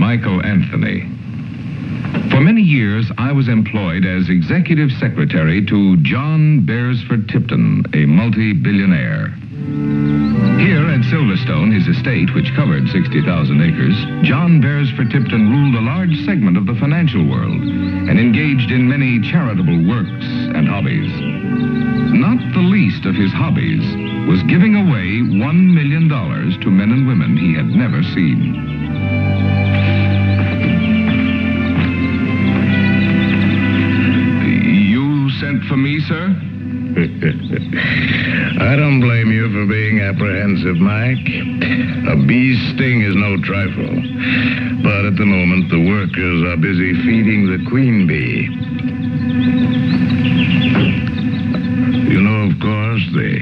Michael Anthony. For many years, I was employed as executive secretary to John Beresford Tipton, a multi-billionaire. Here at Silverstone, his estate, which covered 60,000 acres, John Beresford Tipton ruled a large segment of the financial world and engaged in many charitable works and hobbies. Not the least of his hobbies was giving away $1 million to men and women he had never seen. Sent for me, sir? I don't blame you for being apprehensive, Mike. A bee's sting is no trifle. But at the moment, the workers are busy feeding the queen bee. You know, of course, the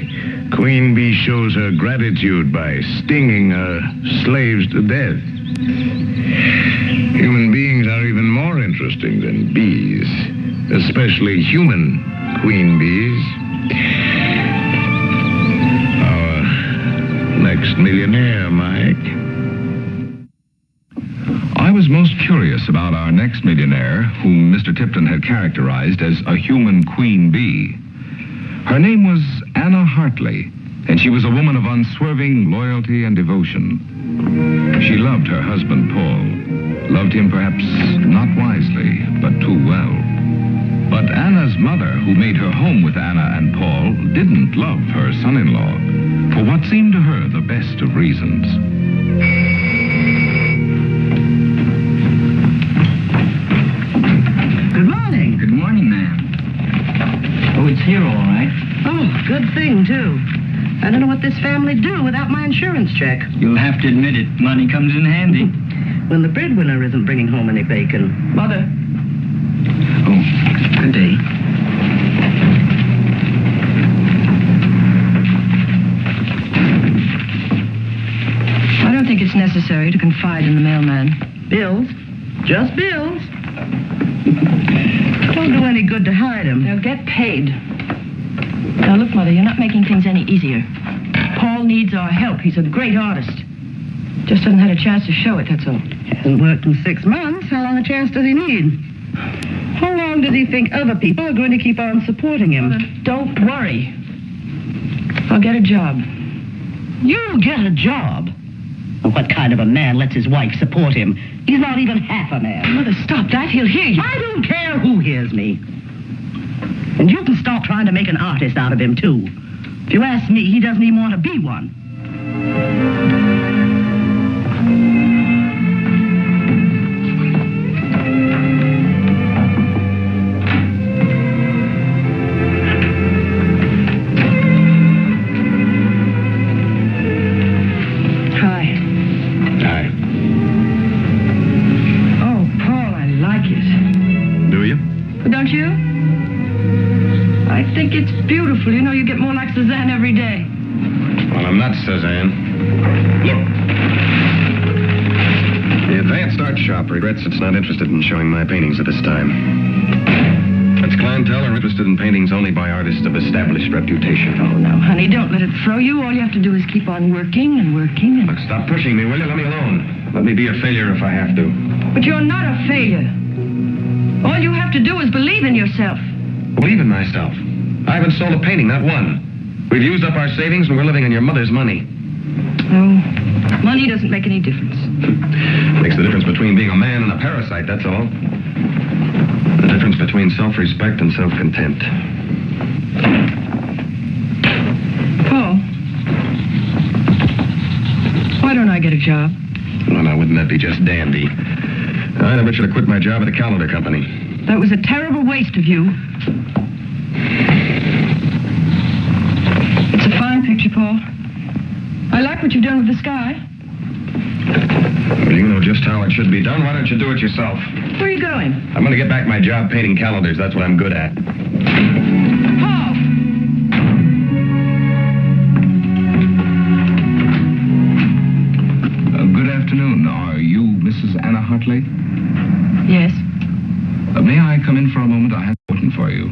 queen bee shows her gratitude by stinging her slaves to death. Human beings are even more interesting than bees. Especially human queen bees. Our next millionaire, Mike. I was most curious about our next millionaire, whom Mr. Tipton had characterized as a human queen bee. Her name was Anna Hartly, and she was a woman of unswerving loyalty and devotion. She loved her husband, Paul. Loved him perhaps not wisely, but too well. But Anna's mother, who made her home with Anna and Paul, didn't love her son-in-law, for what seemed to her the best of reasons. Good morning. Good morning, ma'am. Oh, it's here all right. Oh, good thing, too. I don't know what this family do without my insurance check. You'll have to admit it. Money comes in handy. When the breadwinner isn't bringing home any bacon. Mother. Oh, good day. I don't think it's necessary to confide in the mailman. Bills? Just bills. Don't do any good to hide them. They'll get paid. Now, look, Mother, you're not making things any easier. Paul needs our help. He's a great artist. Just hasn't had a chance to show it, that's all. Hasn't worked in 6 months. How long a chance does he need? How long does he think other people are going to keep on supporting him? Mother, don't worry. I'll get a job. You'll get a job? What kind of a man lets his wife support him? He's not even half a man. Mother, stop that. He'll hear you. I don't care who hears me. And you can stop trying to make an artist out of him, too. If you ask me, he doesn't even want to be one. You know, you get more like Suzanne every day. Well, I'm not Suzanne. Look. The Advanced Art Shop regrets it's not interested in showing my paintings at this time. Its clientele are interested in paintings only by artists of established reputation. Oh, no, honey, don't let it throw you. All you have to do is keep on working and working and... Look, stop pushing me, will you? Let me alone. Let me be a failure if I have to. But you're not a failure. All you have to do is believe in yourself. Believe in myself. I haven't sold a painting, not one. We've used up our savings and we're living on your mother's money. Oh, money doesn't make any difference. Makes the difference between being a man and a parasite, that's all. The difference between self-respect and self-contempt. Paul, why don't I get a job? Well, now, wouldn't that be just dandy? I never should have quit my job at the calendar company. That was a terrible waste of you. It's a fine picture, Paul. I like what you've done with the sky. Well, you know just how it should be done. Why don't you do it yourself? Where are you going? I'm going to get back my job painting calendars. That's what I'm good at. Paul! Good afternoon. Are you Mrs. Anna Hartly? Yes. May I come in for a moment? I have something for you.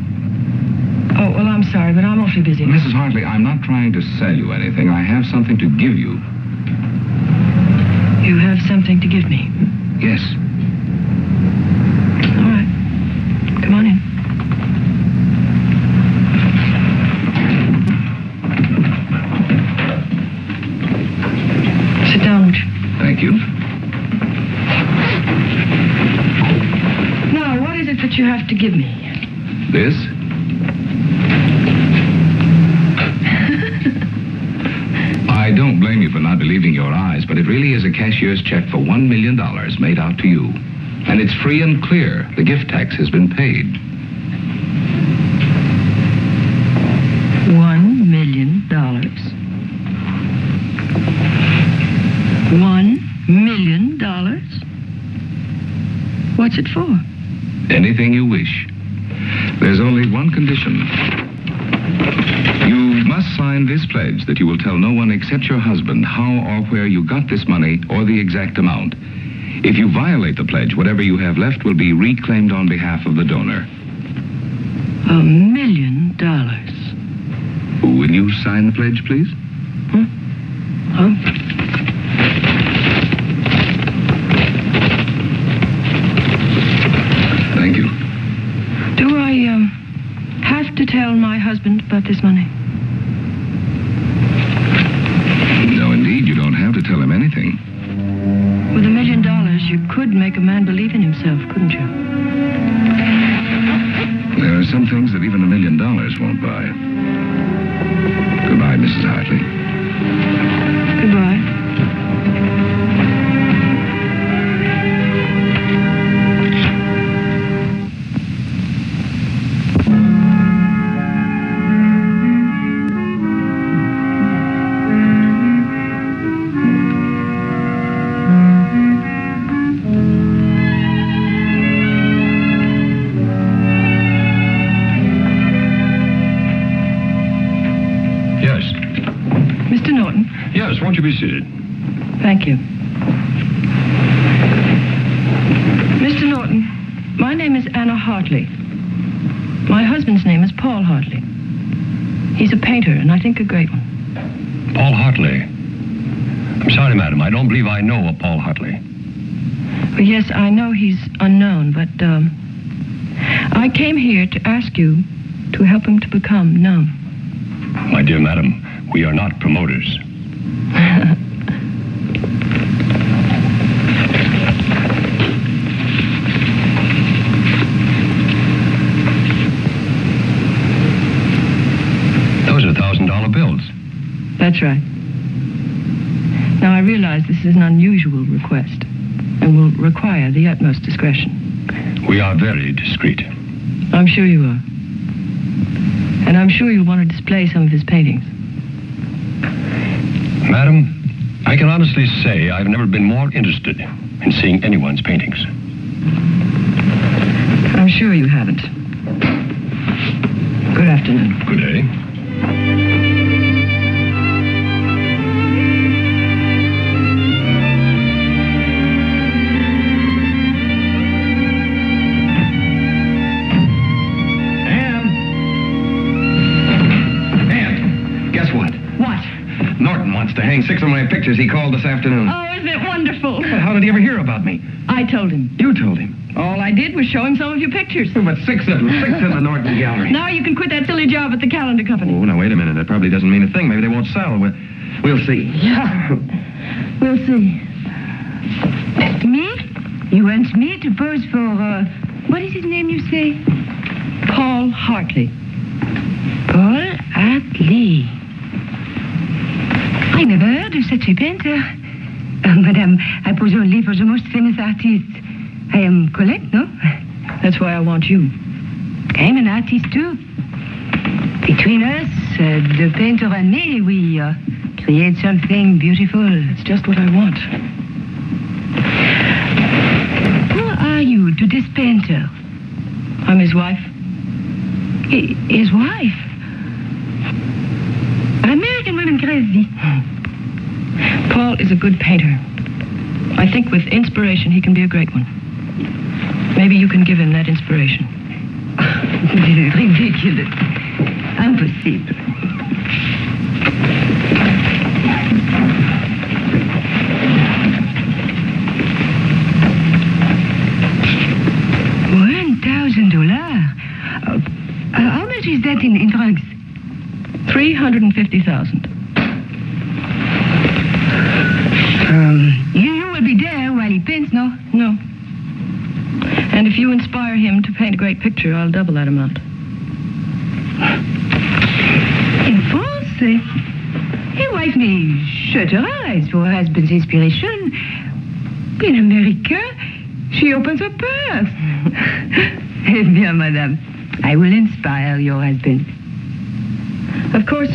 Oh, well, I'm sorry, but I'm awfully busy. Mrs. Hartly, I'm not trying to sell you anything. I have something to give you. You have something to give me? Yes. is it that you have to give me? This? I don't blame you for not believing your eyes, but it really is a cashier's check for $1 million made out to you. And it's free and clear. The gift tax has been paid. $1 million. $1 million? What's it for? Anything you wish. There's only one condition. You must sign this pledge that you will tell no one except your husband how or where you got this money or the exact amount. If you violate the pledge, whatever you have left will be reclaimed on behalf of the donor. $1 million. Will you sign the pledge, please? Huh? Thank you. Do I, have to tell my husband about this money? No, indeed, you don't have to tell him anything. With $1 million, you could make a man believe in himself, couldn't you? There are some things that even $1 million won't buy. Goodbye, Mrs. Hartley. Goodbye. Mr. Norton. Yes, won't you be seated? Thank you. Mr. Norton, my name is Anna Hartly. My husband's name is Paul Hartly. He's a painter, and I think a great one. Paul Hartley. I'm sorry, madam. I don't believe I know a Paul Hartley. Well, yes, I know he's unknown, but I came here to ask you to help him to become known. My dear madam, we are not promoters. Those are $1,000 bills. That's right. Now, I realize this is an unusual request and will require the utmost discretion. We are very discreet. I'm sure you are. And I'm sure you'll want to display some of his paintings. Madam, I can honestly say I've never been more interested in seeing anyone's paintings. I'm sure you haven't. Good afternoon. Good day. To hang 6 of my pictures. He called this afternoon. Oh, isn't it wonderful? How did he ever hear about me? I told him. You told him. All I did was show him some of your pictures. But 6 of them. 6 in the Norton Gallery. Now you can quit that silly job at the calendar company. Oh, now, wait a minute. That probably doesn't mean a thing. Maybe they won't sell. We'll see. Yeah. We'll see. Me? You want me to pose for, what is his name you say? Paul Hartley. Paul Hartley. I never heard of such a painter. Madame, I pose only for the most famous artists. I am correct, no? That's why I want you. I'm an artist, too. Between us, the painter and me, we create something beautiful. It's just what I want. Who are you to this painter? I'm his wife. His wife? American women crazy. Paul is a good painter. I think with inspiration, he can be a great one. Maybe you can give him that inspiration. Ridiculous. Impossible. $1,000? How much is that in drugs? $350,000. You will be there while he paints, no? No. And if you inspire him to paint a great picture, I'll double that amount. In France, a wife may shut her eyes for her husband's inspiration. In America, she opens her purse. Eh bien, madame, I will inspire your husband. Of course,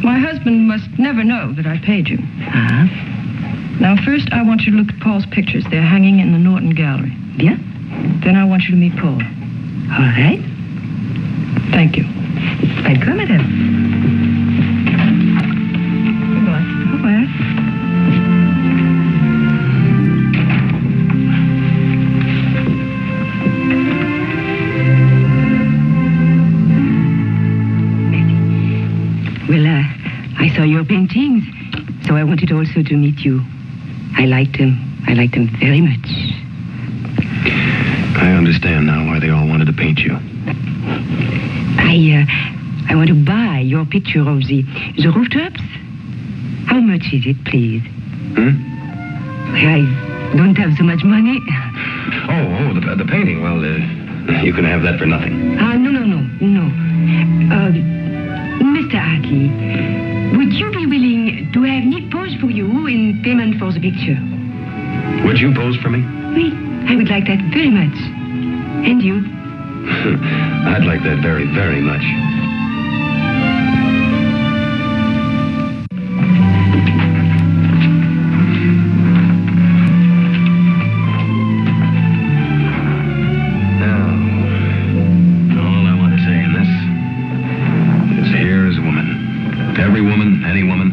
my husband must never know that I paid you. Ah, Now, first, I want you to look at Paul's pictures. They're hanging in the Norton Gallery. bien. Then I want you to meet Paul. All right. Thank you. Welcome, madame. Goodbye. Au revoir. Well, I saw your paintings, so I wanted also to meet you. I liked them. I liked them very much. I understand now why they all wanted to paint you. I want to buy your picture of the rooftops. How much is it, please? I don't have so much money. Oh, the painting. Well, you can have that for nothing. No. Mr. Hartly, would you be willing to have me pose for you in payment for the picture? Would you pose for me? Oui, I would like that very much. And you? I'd like that very, very much. Any woman,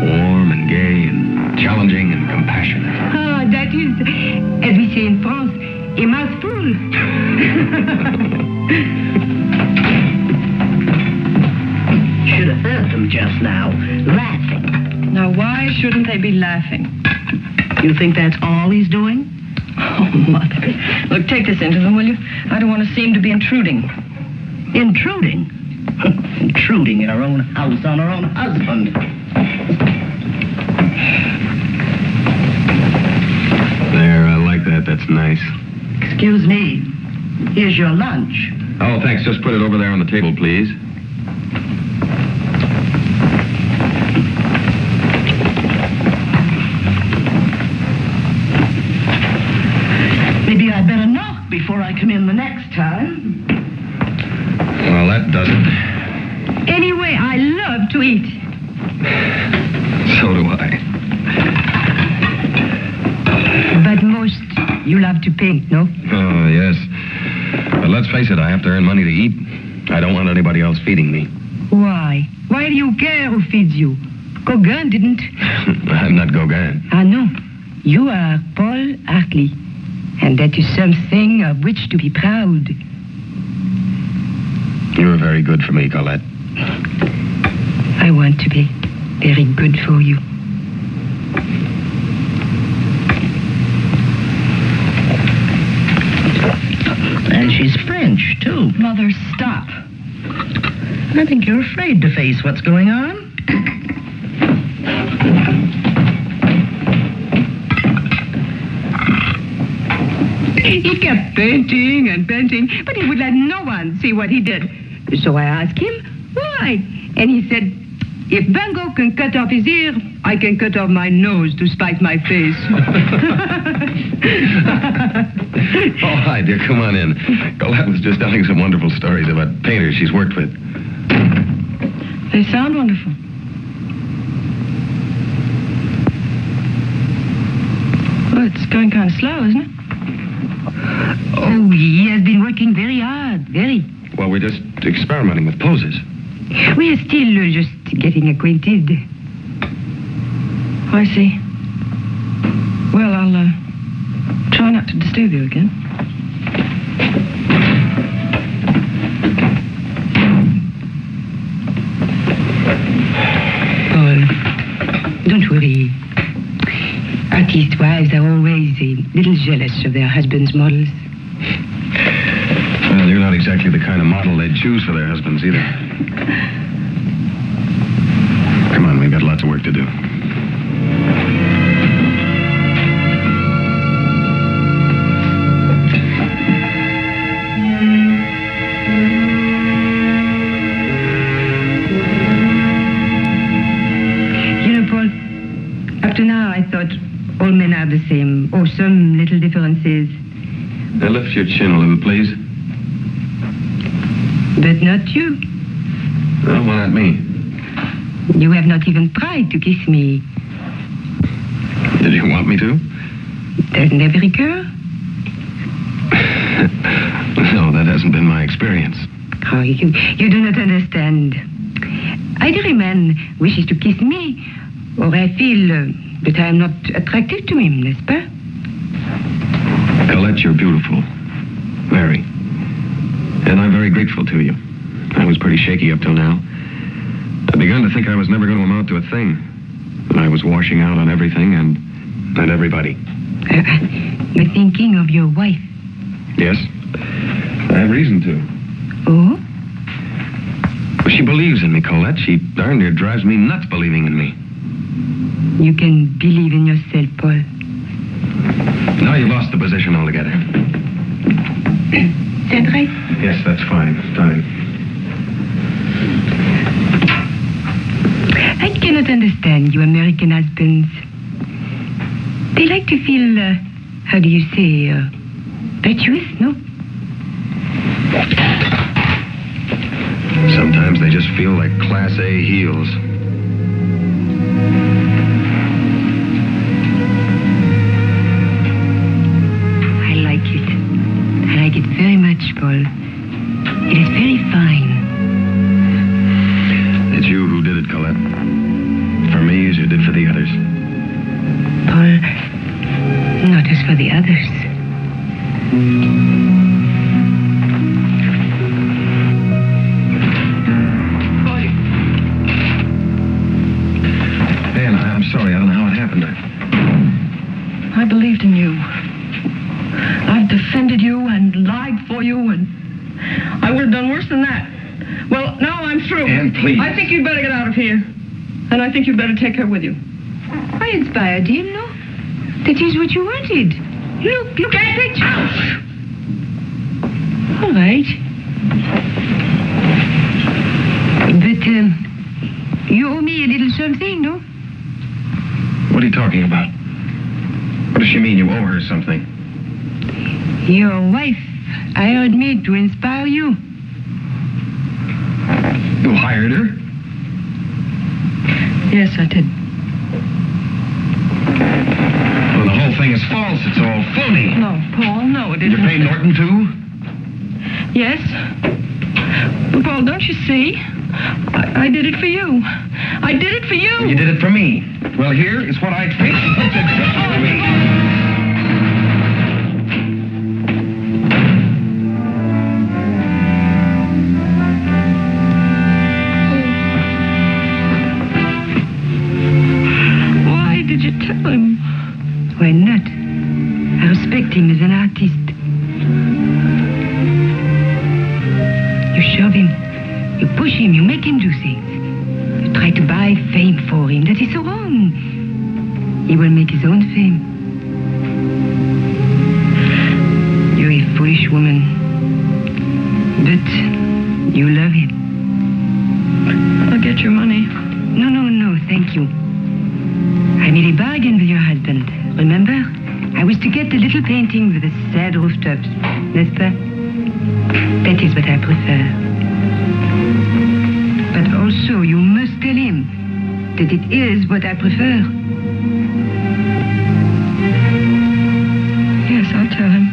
warm and gay and challenging and compassionate. Ah, that is, as we say in France, a mouthful. Should have heard them just now, laughing. Now, why shouldn't they be laughing? You think that's all he's doing? Oh, Mother. Look, take this into them, will you? I don't want to seem to be intruding. Intruding? Intruding in her own house on her own husband. There, I like that. That's nice. Excuse me. Here's your lunch. Oh, thanks. Just put it over there on the table, please. Maybe I'd better knock before I come in the next time. Well, that doesn't. Anyway, I love to eat. So do I. But most, you love to paint, no? Oh, yes. But let's face it, I have to earn money to eat. I don't want anybody else feeding me. Why? Why do you care who feeds you? Gauguin didn't. I'm not Gauguin. Ah, no. You are Paul Hartly. And that is something of which to be proud. You were very good for me, Colette. I want to be very good for you. And she's French, too. Mother, stop. I think you're afraid to face what's going on. He kept painting and painting, but he would let no one see what he did. So I asked him, why? And he said, if Van Gogh can cut off his ear, I can cut off my nose to spite my face. Oh, hi, dear. Come on in. Colette was just telling some wonderful stories about painters she's worked with. They sound wonderful. Well, it's going kind of slow, isn't it? Oh, he has been working very hard, very. Well, we're just experimenting with poses. We are still just getting acquainted. I see. Well, I'll try not to disturb you again. Paul, don't worry. Artist wives are always a little jealous of their husbands' models. Well, you're not exactly the kind of model they'd choose for their husbands either. Come on, we've got lots of work to do. little differences. Now lift your chin a little, please. But not you. Oh, why not me? You have not even tried to kiss me. Did you want me to? Doesn't every girl? No, that hasn't been my experience. Oh, you do not understand. Either a man wishes to kiss me, or I feel that I am not attractive to him, n'est-ce pas? Colette, you're beautiful. Very. And I'm very grateful to you. I was pretty shaky up till now. I began to think I was never going to amount to a thing. That I was washing out on everything and everybody. But thinking of your wife. Yes, I have reason to. Oh? But she believes in me, Colette. She darn near drives me nuts believing in me. You can believe in yourself, Paul. Now you've lost the position altogether. Cedric? Yes, that's fine. Fine. I cannot understand you American husbands. They like to feel, how do you say, virtuous, no? Sometimes they just feel like Class A heels. I like it. I like it very much, Paul. It is very fine. It's you who did it, Colette. For me as you did for the others. Paul, not as for the others. Anna, I'm sorry. I don't know how it happened. I believed in you. I've defended you and lied for you, and I would have done worse than that. Well, now I'm through. Anne, please. I think you'd better get out of here. And I think you'd better take her with you. I inspired him, no? That is what you wanted. Look at it. All right. But, you owe me a little something, no? What are you talking about? What does she mean you owe her something? Your wife hired me to inspire you. You hired her? Yes, I did. Well, the whole thing is false. It's all phony. No, Paul, no, it You isn't. pay Norton, too? Yes. But, Paul, don't you see? I did it for you. I did it for you. You did it for me. Well, here is what I think. That's exactly for me. Why did you tell him? Why not? I respect him as an artist. You shove him. You push him. You make him do things. You try to buy fame for him. That is so wrong. He will make his own fame. You're a foolish woman. But you love him. I'll get your money. No, thank you. I made a bargain with your husband. Remember? I was to get the little painting with the sad rooftops. N'est-ce pas? That is what I prefer. But also, you must tell him that it is what I prefer. Yes, I'll tell him.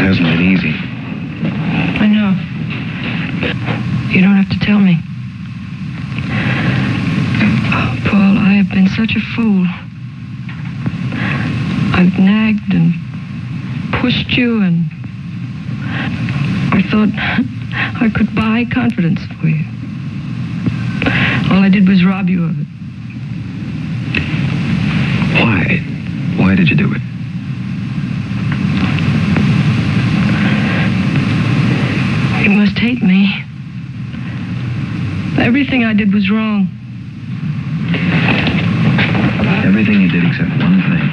hasn't been easy. I know. You don't have to tell me. Oh, Paul, I have been such a fool. I've nagged and pushed you, and I thought I could buy confidence for you. All I did was rob you of it. Why? Why did you do it? You must hate me. Everything I did was wrong. Everything you did except one thing.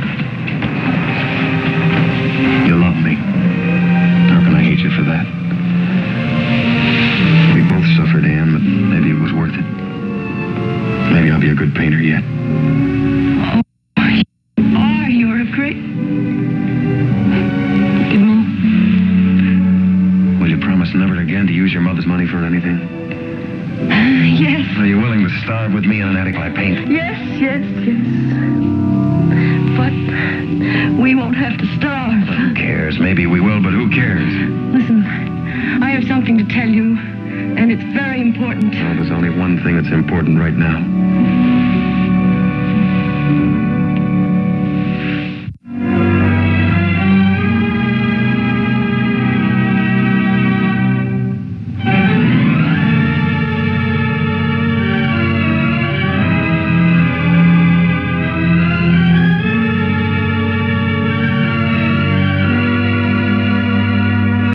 You love me. How can I hate you for that? We both suffered, Anne, but maybe it was worth it. Maybe I'll be a good painter yet. Oh, you're a great... Give me... Will you promise never again to use your mother's money for anything? Yes. Are you willing to starve with me in an attic while I paint? Yes. But we won't have to starve. Who cares? Maybe we will, but who cares? Listen, I have something to tell you, and it's very important. Well, there's only one thing that's important right now.